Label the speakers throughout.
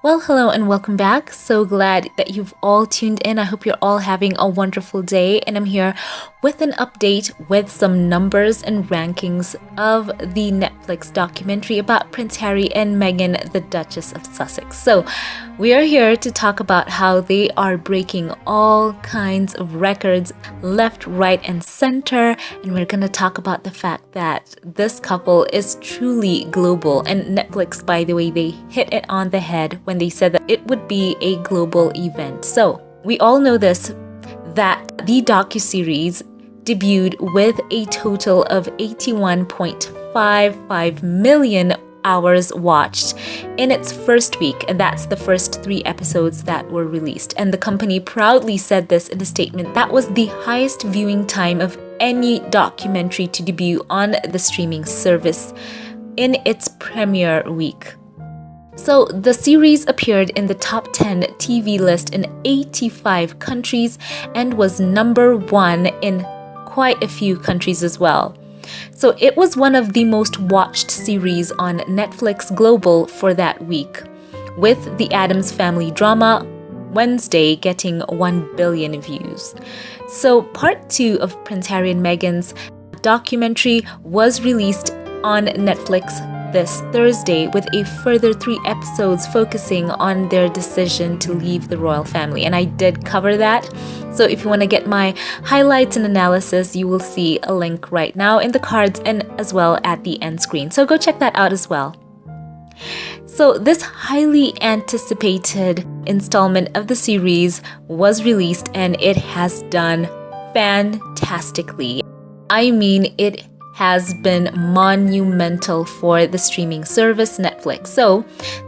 Speaker 1: Well, hello and welcome back. So glad that you've all tuned in. I hope you're all having a wonderful day. And I'm here with an update with some numbers and rankings of the Netflix documentary about Prince Harry and Meghan, the Duchess of Sussex. So we are here to talk about how they are breaking all kinds of records left, right, and center. And we're going to talk about the fact that this couple is truly global. And Netflix, by the way, they hit it on the head when they said that it would be a global event. So we all know this, that the docuseries debuted with a total of 81.55 million hours watched in its first week, and that's the first 3 episodes that were released. And the company proudly said this in a statement that was the highest viewing time of any documentary to debut on the streaming service in its premiere week. So the series appeared in the top 10 TV list in 85 countries and was number 1 in quite a few countries as well. So it was one of the most watched series on Netflix Global for that week, with the Addams Family drama Wednesday getting 1 billion views. So part 2 of Prince Harry and Meghan's documentary was released on Netflix this Thursday, with a further 3 episodes focusing on their decision to leave the royal family. And I did cover that. So if you want to get my highlights and analysis, you will see a link right now in the cards and as well at the end screen. So go check that out as well. So this highly anticipated installment of the series was released and it has done fantastically. I mean, it has been monumental for the streaming service Netflix. So,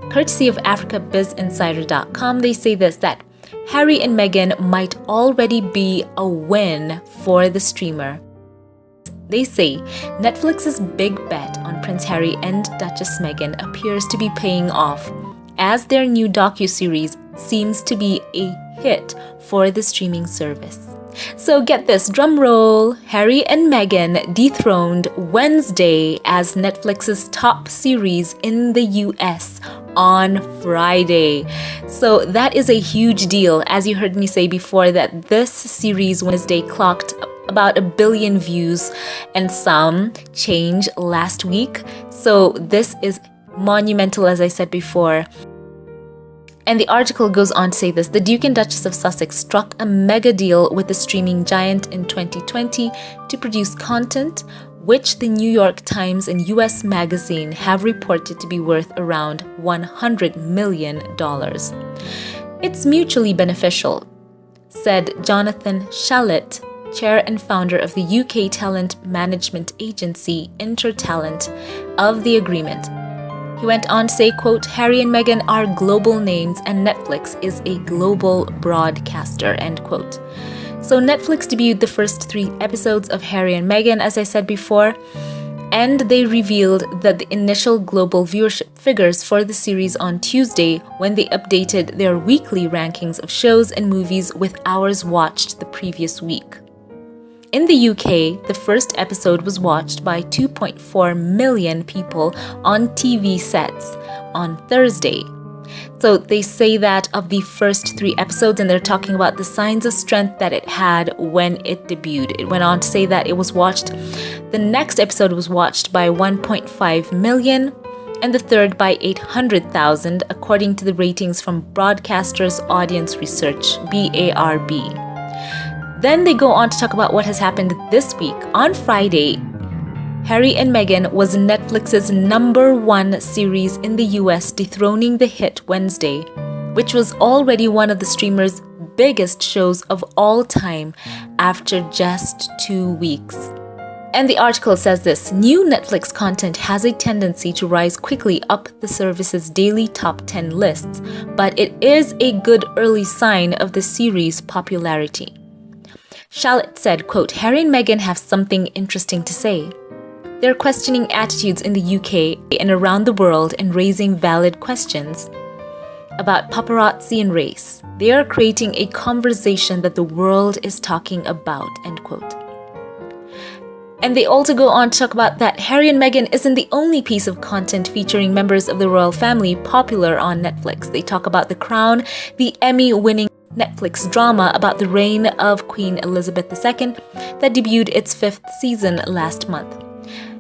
Speaker 1: courtesy of AfricaBizInsider.com, they say this, that Harry and Meghan might already be a win for the streamer. They say Netflix's big bet on Prince Harry and Duchess Meghan appears to be paying off, as their new docuseries seems to be a hit for the streaming service. So get this, drum roll, Harry and Meghan dethroned Wednesday as Netflix's top series in the US on Friday. So that is a huge deal. As you heard me say before, that this series Wednesday clocked about 1 billion views and some change last week. So this is monumental, as I said before. And the article goes on to say this: the Duke and Duchess of Sussex struck a mega deal with the streaming giant in 2020 to produce content which the New York Times and US Magazine have reported to be worth around $100 million. It's mutually beneficial, said Jonathan Shalit, chair and founder of the UK talent management agency Intertalent, of the agreement. He went on to say, quote, Harry and Meghan are global names and Netflix is a global broadcaster, end quote. So Netflix debuted the first 3 episodes of Harry and Meghan, as I said before, and they revealed that the initial global viewership figures for the series on Tuesday when they updated their weekly rankings of shows and movies with hours watched the previous week. In the UK, the first episode was watched by 2.4 million people on TV sets on Thursday. So they say that of the first 3 episodes, and they're talking about the signs of strength that it had when it debuted. It went on to say that it was watched, the next episode was watched by 1.5 million, and the third by 800,000, according to the ratings from Broadcasters Audience Research, BARB. Then they go on to talk about what has happened this week. On Friday, Harry and Meghan was Netflix's number 1 series in the US, dethroning the hit Wednesday, which was already one of the streamer's biggest shows of all time after just 2 weeks. And the article says this: new Netflix content has a tendency to rise quickly up the service's daily top 10 lists, but it is a good early sign of the series' popularity. Shalit said, quote, Harry and Meghan have something interesting to say. They're questioning attitudes in the UK and around the world and raising valid questions about paparazzi and race. They are creating a conversation that the world is talking about, end quote. And they also go on to talk about that Harry and Meghan isn't the only piece of content featuring members of the royal family popular on Netflix. They talk about The Crown, the Emmy-winning Netflix drama about the reign of Queen Elizabeth II that debuted its 5th season last month.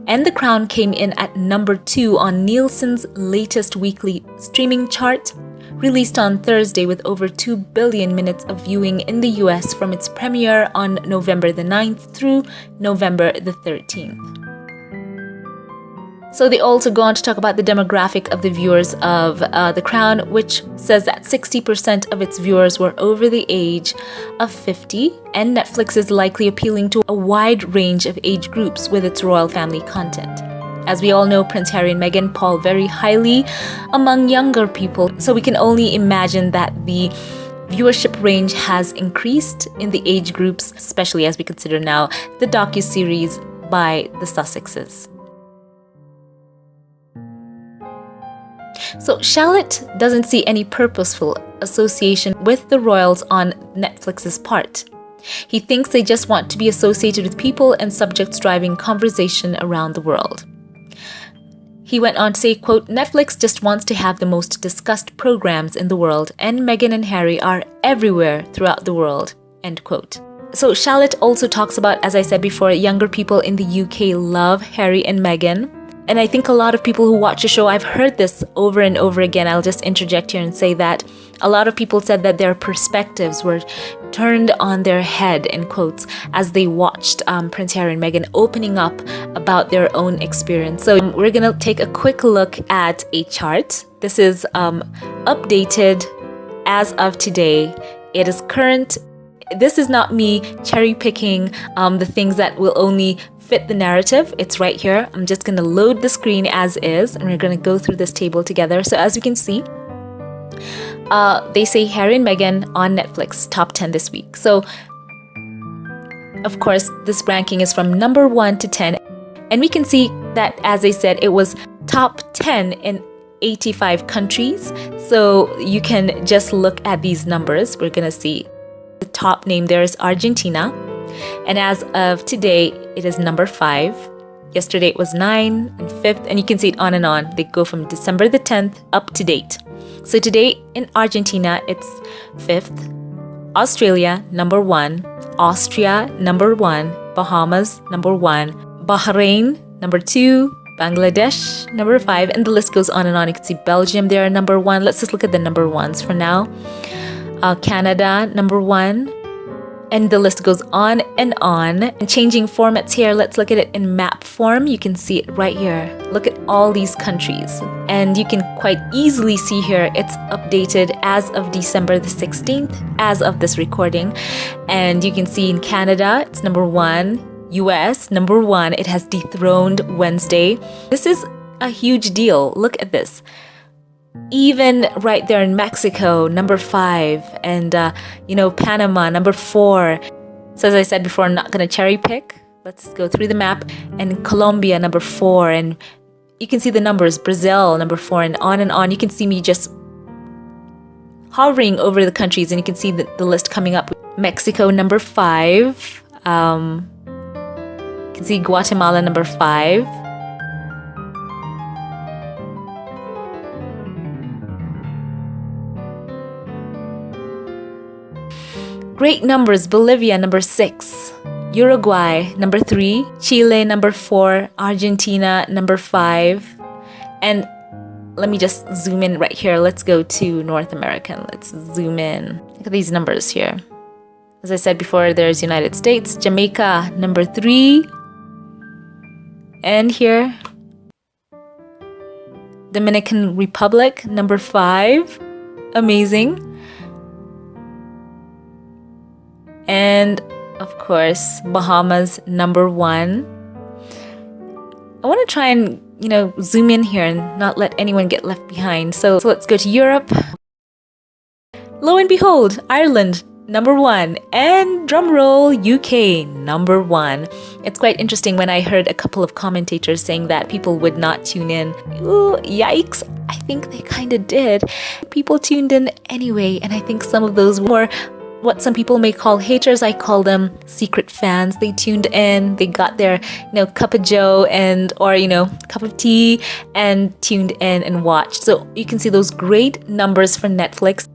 Speaker 1: And The Crown came in at number 2 on Nielsen's latest weekly streaming chart, released on Thursday with over 2 billion minutes of viewing in the US from its premiere on November the 9th through November the 13th. So they also go on to talk about the demographic of the viewers of The Crown, which says that 60% of its viewers were over the age of 50, and Netflix is likely appealing to a wide range of age groups with its royal family content. As we all know, Prince Harry and Meghan poll very highly among younger people, so we can only imagine that the viewership range has increased in the age groups, especially as we consider now the docuseries by the Sussexes. So Charlotte doesn't see any purposeful association with the royals on Netflix's part. He thinks they just want to be associated with people and subjects driving conversation around the world. He went on to say, quote, Netflix just wants to have the most discussed programs in the world, and Meghan and Harry are everywhere throughout the world, end quote. So Charlotte also talks about, as I said before, younger people in the UK love Harry and Meghan. And I think a lot of people who watch the show, I've heard this over and over again. I'll just interject here and say that a lot of people said that their perspectives were turned on their head, in quotes, as they watched Prince Harry and Meghan opening up about their own experience. So we're going to take a quick look at a chart. This is updated as of today. It is current. This is not me cherry picking the things that will only fit the narrative. It's right here. I'm just going to load the screen as is, and we're going to go through this table together. So as you can see, they say Harry and Meghan on Netflix, top 10 this week. So, of course, this ranking is from number 1 to 10. And we can see that, as I said, it was top 10 in 85 countries. So you can just look at these numbers. We're going to see the top name there is Argentina. And as of today, it is number 5. Yesterday it was 9 and 5th, and you can see it on and on. They go from December the 10th up to date. So today in Argentina, it's 5th. Australia, number 1. Austria, number 1. Bahamas, number 1. Bahrain, number 2. Bangladesh, number 5. And the list goes on and on. You can see Belgium there, number 1. Let's just look at the number 1s for now. Canada, number 1. And the list goes on. And changing formats here, let's look at it in map form. You can see it right here. Look at all these countries. And you can quite easily see here, it's updated as of December the 16th, as of this recording. And you can see in Canada, it's number 1. US, number 1. It has dethroned Wednesday. This is a huge deal. Look at this. Even right there in Mexico, number 5, and Panama, number 4. So as I said before, I'm not going to cherry pick. Let's go through the map. And Colombia, number 4, and you can see the numbers. Brazil, number 4, and on and on. You can see me just hovering over the countries, and you can see the list coming up. Mexico, number 5. You can see Guatemala, number 5. Great numbers. Bolivia, number 6. Uruguay, number 3. Chile, number 4. Argentina, number 5. And let me just zoom in right here. Let's go to North America. Let's zoom in. Look at these numbers here. As I said before, there's United States. Jamaica, number 3. And here, Dominican Republic, number 5. Amazing. And of course, Bahamas, number 1. I want to try and, zoom in here and not let anyone get left behind. So let's go to Europe. Lo and behold, Ireland, number 1. And drumroll, UK, number 1. It's quite interesting when I heard a couple of commentators saying that people would not tune in. Ooh, yikes. I think they kind of did. People tuned in anyway, and I think some of those were what some people may call haters, I call them secret fans. They tuned in, they got their, cup of joe or cup of tea and tuned in and watched. So you can see those great numbers for Netflix.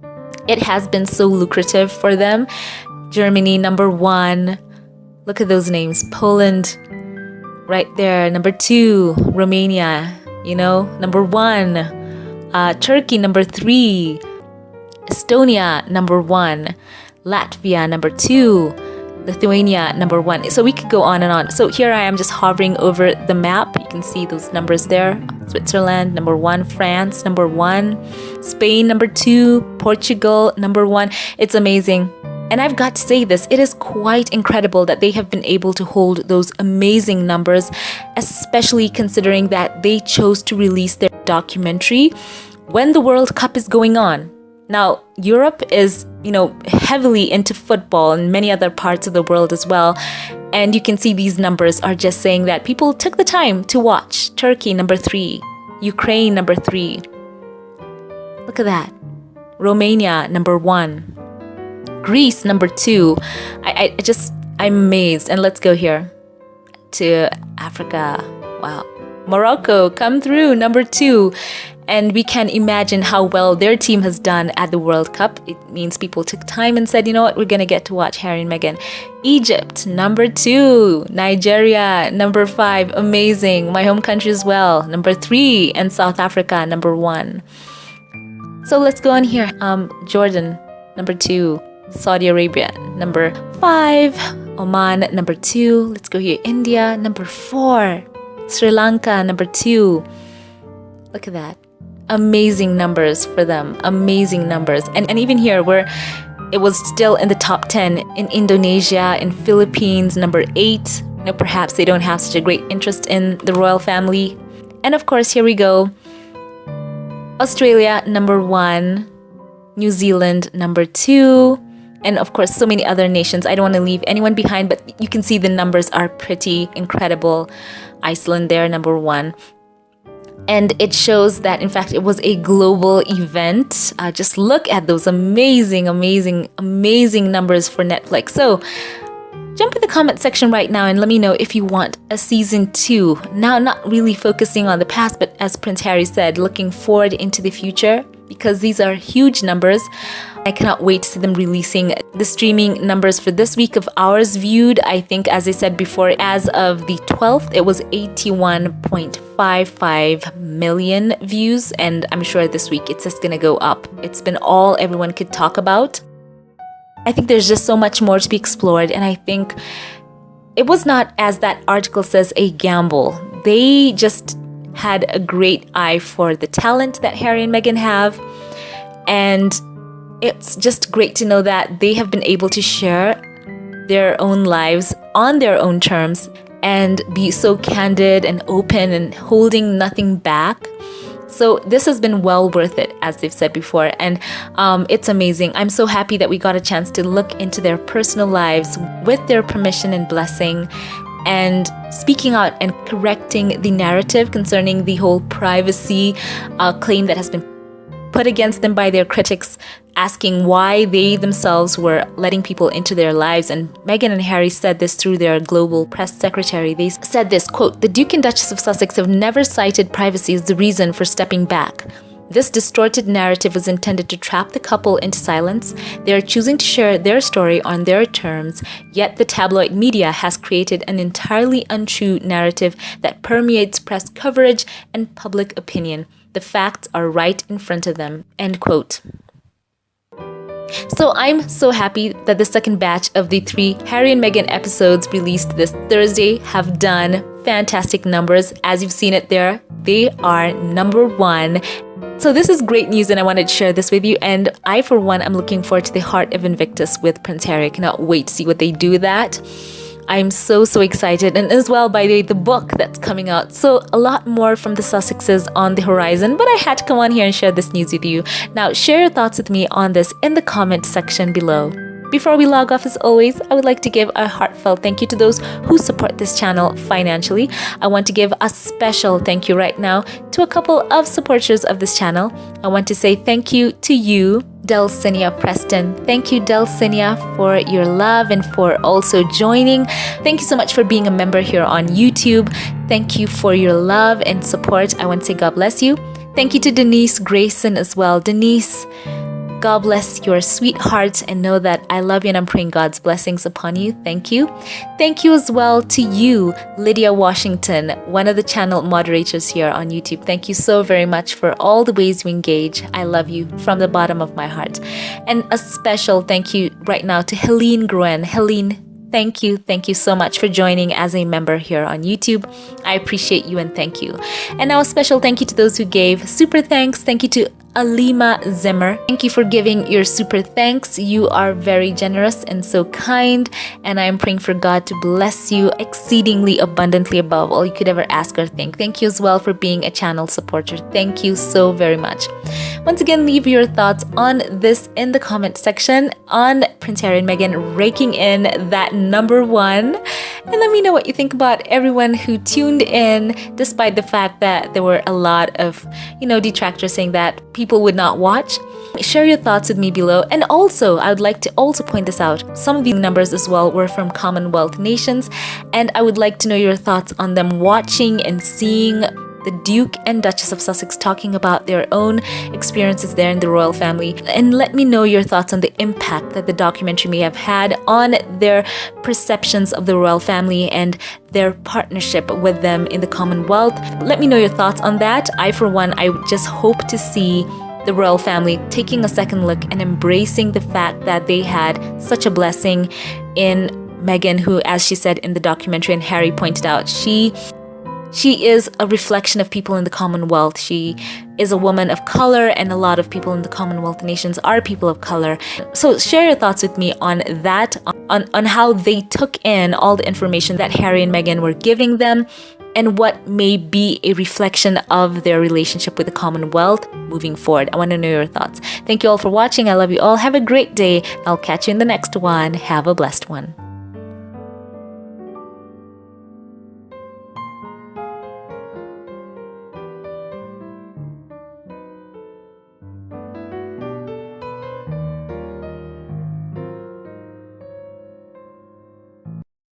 Speaker 1: It has been so lucrative for them. Germany, number 1. Look at those names. Poland, right there. Number 2, Romania, number 1. Turkey, number 3. Estonia, number 1. Latvia, number 2. Lithuania, number 1. So we could go on and on. So here I am just hovering over the map. You can see those numbers there. Switzerland, number 1. France, number 1. Spain, number 2. Portugal, number 1. It's amazing. And I've got to say this, it is quite incredible that they have been able to hold those amazing numbers, especially considering that they chose to release their documentary when the World Cup is going on. Now, Europe is, heavily into football and many other parts of the world as well. And you can see these numbers are just saying that people took the time to watch. Turkey, number 3. Ukraine, number 3. Look at that. Romania, number 1. Greece, number 2. I'm amazed. And let's go here to Africa. Wow. Morocco, come through, number 2. And we can imagine how well their team has done at the World Cup. It means people took time and said, you know what, we're going to get to watch Harry and Meghan. Egypt, number 2. Nigeria, number 5. Amazing. My home country as well, number 3. And South Africa, number 1. So let's go on here. Jordan, number 2. Saudi Arabia, number 5. Oman, number 2. Let's go here. India, number 4. Sri Lanka, number 2. Look at that. Amazing numbers for them. Amazing numbers. And even here, where it was still in the top 10 in Indonesia, in Philippines, number 8. Perhaps they don't have such a great interest in the royal family. And of course, here we go. Australia, number 1. New Zealand, number 2. And of course, so many other nations. I don't want to leave anyone behind, but you can see the numbers are pretty incredible. Iceland there, number 1. And it shows that, in fact, it was a global event. Just look at those amazing, amazing, amazing numbers for Netflix. So jump in the comment section right now and let me know if you want a season 2. Now, not really focusing on the past, but as Prince Harry said, looking forward into the future, because these are huge numbers. I cannot wait to see them releasing the streaming numbers for this week of hours viewed. I think, as I said before, as of the 12th, it was 81.55 million views. And I'm sure this week it's just going to go up. It's been all everyone could talk about. I think there's just so much more to be explored. And I think it was not, as that article says, a gamble. They just had a great eye for the talent that Harry and Meghan have. And it's just great to know that they have been able to share their own lives on their own terms and be so candid and open and holding nothing back. So this has been well worth it, as they've said before. And it's amazing. I'm so happy that we got a chance to look into their personal lives with their permission and blessing, and speaking out and correcting the narrative concerning the whole privacy claim that has been put against them by their critics, asking why they themselves were letting people into their lives. And Meghan and Harry said this through their global press secretary. They said this, quote, "The Duke and Duchess of Sussex have never cited privacy as the reason for stepping back. This distorted narrative was intended to trap the couple into silence. They are choosing to share their story on their terms, yet the tabloid media has created an entirely untrue narrative that permeates press coverage and public opinion. The facts are right in front of them," end quote. So I'm so happy that the second batch of the 3 Harry and Meghan episodes released this Thursday have done fantastic numbers. As you've seen it there, they are number 1. So this is great news, and I wanted to share this with you. And I, for one, am looking forward to the Heart of Invictus with Prince Harry. I cannot wait to see what they do with that. I'm so excited. And as well, by the way, the book that's coming out. So a lot more from the Sussexes on the horizon, but I had to come on here and share this news with you. Now, share your thoughts with me on this in the comment section below. Before we log off, as always, I would like to give a heartfelt thank you to those who support this channel financially. I want to give a special thank you right now to a couple of supporters of this channel. I want to say thank you to you, Delcinia Preston. Thank you, Delcinia, for your love and for also joining. Thank you so much for being a member here on YouTube. Thank you for your love and support. I want to say God bless you. Thank you to Denise Grayson as well. Denise, God bless your sweetheart, and know that I love you and I'm praying God's blessings upon you. Thank you. Thank you as well to you, Lydia Washington, one of the channel moderators here on YouTube. Thank you so very much for all the ways we engage. I love you from the bottom of my heart. And a special thank you right now to Helene Gruen. Helene, thank you. Thank you so much for joining as a member here on YouTube. I appreciate you and thank you. And now a special thank you to those who gave super thanks. Thank you to Alima Zimmer. Thank you for giving your super thanks. You are very generous and so kind, and I am praying for God to bless you exceedingly abundantly above all you could ever ask or think. Thank you as well for being a channel supporter. Thank you so very much. Once again, leave your thoughts on this in the comment section on Prince Harry and Meghan raking in that #1. And let me know what you think about everyone who tuned in, despite the fact that there were a lot of, detractors saying that people would not watch. Share your thoughts with me below. And also, I would like to also point this out. Some of these numbers as well were from Commonwealth nations, and I would like to know your thoughts on them watching and seeing the Duke and Duchess of Sussex talking about their own experiences there in the royal family. And let me know your thoughts on the impact that the documentary may have had on their perceptions of the royal family and their partnership with them in the Commonwealth. Let me know your thoughts on that. I, for one, I just hope to see the royal family taking a second look and embracing the fact that they had such a blessing in Meghan, who, as she said in the documentary and Harry pointed out, she is a reflection of people in the Commonwealth. She is a woman of color, and a lot of people in the Commonwealth nations are people of color. So share your thoughts with me on that, on how they took in all the information that Harry and Meghan were giving them, and what may be a reflection of their relationship with the Commonwealth moving forward. I want to know your thoughts. Thank you all for watching. I love you all. Have a great day. I'll catch you in the next one. Have a blessed one.